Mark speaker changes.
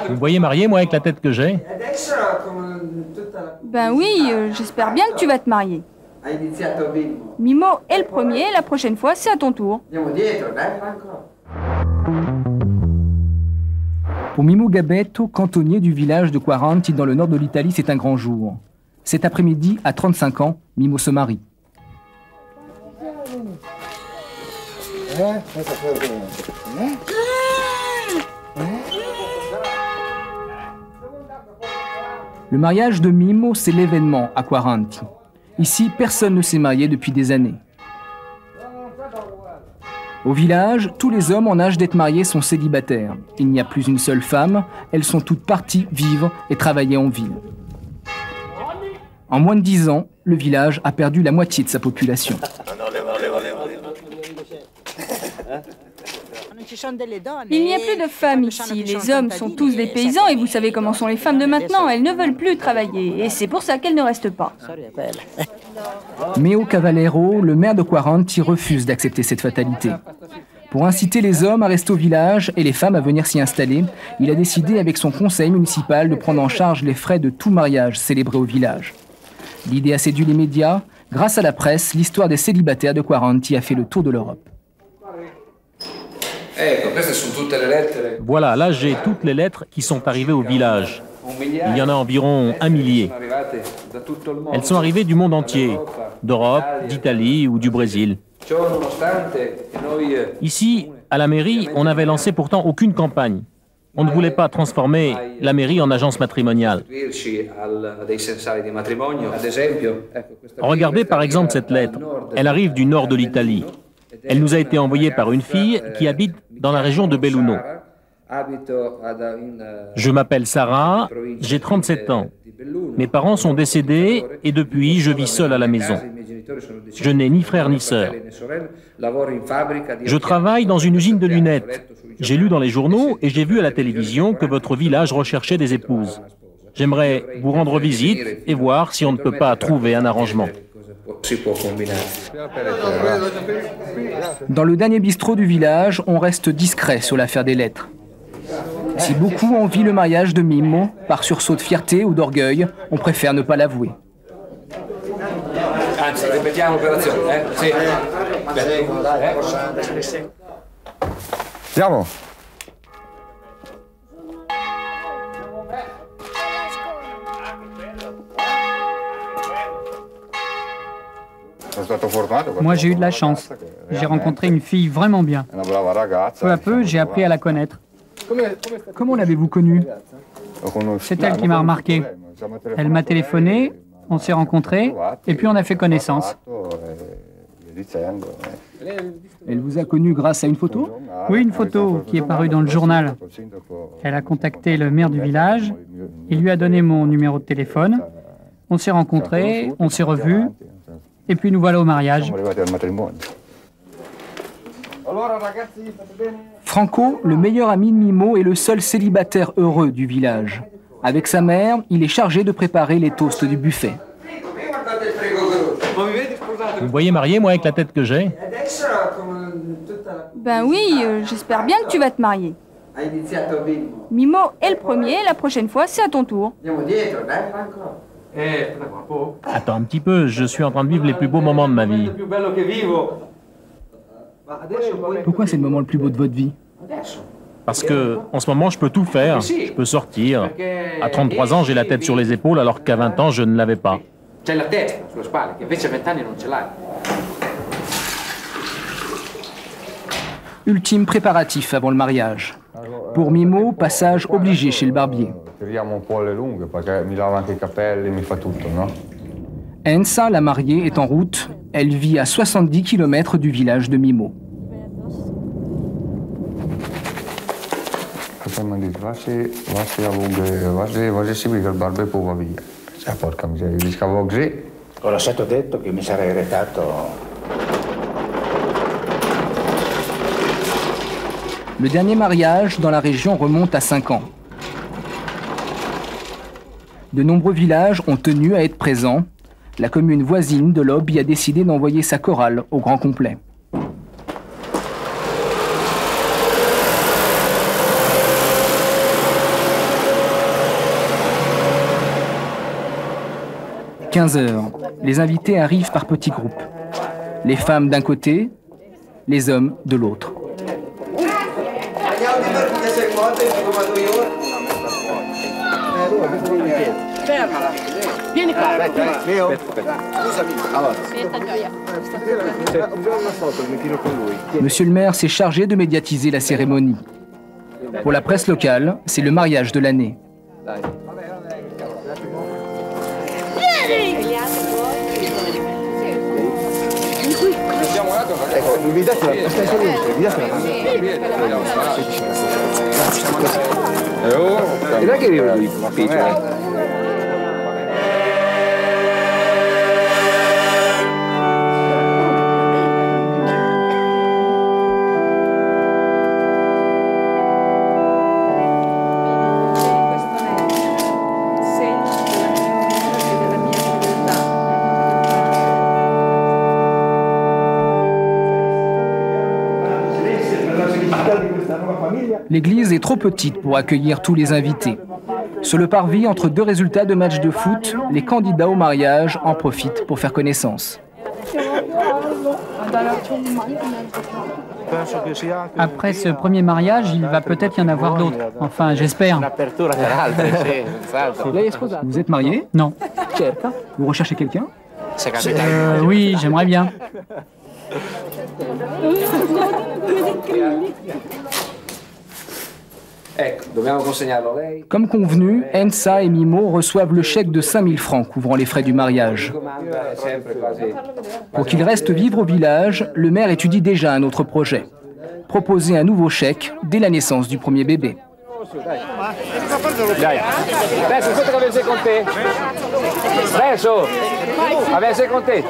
Speaker 1: Vous me voyez marié, moi, avec la tête que j'ai?
Speaker 2: Ben oui, j'espère bien que tu vas te marier. Mimo est le premier, la prochaine fois, c'est à ton tour.
Speaker 3: Pour Mimo Gabetto, cantonnier du village de Quaranti dans le nord de l'Italie, c'est un grand jour. Cet après-midi, à 35 ans, Mimo se marie. Le mariage de Mimo, c'est l'événement à Quaranti. Ici, personne ne s'est marié depuis des années. Au village, tous les hommes en âge d'être mariés sont célibataires. Il n'y a plus une seule femme, elles sont toutes parties vivre et travailler en ville. En moins de 10 ans, le village a perdu la moitié de sa population.
Speaker 2: Il n'y a plus de femmes ici, les hommes sont tous des paysans et vous savez comment sont les femmes de maintenant, elles ne veulent plus travailler et c'est pour ça qu'elles ne restent pas.
Speaker 3: Meo Cavallero, le maire de Quaranti, refuse d'accepter cette fatalité. Pour inciter les hommes à rester au village et les femmes à venir s'y installer, il a décidé avec son conseil municipal de prendre en charge les frais de tout mariage célébré au village. L'idée a séduit les médias. Grâce à la presse, l'histoire des célibataires de Quaranti a fait le tour de l'Europe.
Speaker 1: Voilà, là j'ai toutes les lettres qui sont arrivées au village. Il y en a environ 1 millier. Elles sont arrivées du monde entier, d'Europe, d'Italie ou du Brésil. Ici, à la mairie, on n'avait lancé pourtant aucune campagne. On ne voulait pas transformer la mairie en agence matrimoniale. Regardez par exemple cette lettre. Elle arrive du nord de l'Italie. Elle nous a été envoyée par une fille qui habite dans la région de Belluno. Je m'appelle Sarah, j'ai 37 ans. Mes parents sont décédés et depuis, je vis seule à la maison. Je n'ai ni frère ni sœur. Je travaille dans une usine de lunettes. J'ai lu dans les journaux et j'ai vu à la télévision que votre village recherchait des épouses. J'aimerais vous rendre visite et voir si on ne peut pas trouver un arrangement.
Speaker 3: Dans le dernier bistrot du village, on reste discret sur l'affaire des lettres. Si beaucoup envient le mariage de Mimo, par sursaut de fierté ou d'orgueil, on préfère ne pas l'avouer.
Speaker 4: Andiamo.
Speaker 5: Moi, j'ai eu de la chance. J'ai rencontré une fille vraiment bien. Peu à peu, j'ai appris à la connaître.
Speaker 3: Comment l'avez-vous connue?
Speaker 5: C'est elle qui m'a remarqué. Elle m'a téléphoné, on s'est rencontrés, et puis on a fait connaissance.
Speaker 3: Elle vous a connu grâce à une photo?
Speaker 5: Oui, une photo qui est parue dans le journal. Elle a contacté le maire du village, il lui a donné mon numéro de téléphone. On s'est rencontrés, on s'est revus, et puis nous voilà au mariage.
Speaker 3: Franco, le meilleur ami de Mimo, est le seul célibataire heureux du village. Avec sa mère, il est chargé de préparer les toasts du buffet.
Speaker 1: Vous me voyez marié, moi, avec la tête que j'ai?
Speaker 2: Ben oui, j'espère bien que tu vas te marier. Mimo est le premier, la prochaine fois, c'est à ton tour.
Speaker 1: Attends un petit peu, je suis en train de vivre les plus beaux moments de ma vie.
Speaker 3: Pourquoi c'est le moment le plus beau de votre vie?
Speaker 1: Parce que, en ce moment, je peux tout faire. Je peux sortir. À 33 ans, j'ai la tête sur les épaules, alors qu'à 20 ans, je ne l'avais pas.
Speaker 3: Ultime préparatif avant le mariage. Pour Mimo, passage obligé chez le barbier. Enza, la mariée, est en route. Elle vit à 70 km du village de Mimo. Le dernier mariage dans la région remonte à 5 ans. De nombreux villages ont tenu à être présents. La commune voisine de Lobby a décidé d'envoyer sa chorale au grand complet. 15 h, les invités arrivent par petits groupes. Les femmes d'un côté, les hommes de l'autre. Monsieur le maire s'est chargé de médiatiser la cérémonie. Pour la presse locale, c'est le mariage de l'année. L'église est trop petite pour accueillir tous les invités. Sur le parvis, entre deux résultats de matchs de foot, les candidats au mariage en profitent pour faire connaissance.
Speaker 5: Après ce premier mariage, il va peut-être y en avoir d'autres. Enfin, j'espère.
Speaker 3: Vous êtes marié?
Speaker 5: Non.
Speaker 3: Vous recherchez quelqu'un?
Speaker 5: Oui, j'aimerais bien.
Speaker 3: Comme convenu, Enza et Mimo reçoivent le chèque de 5000 francs couvrant les frais du mariage. Pour qu'ils restent vivre au village, le maire étudie déjà un autre projet. Proposer un nouveau chèque dès la naissance du premier bébé.
Speaker 4: Adesso avesse con te.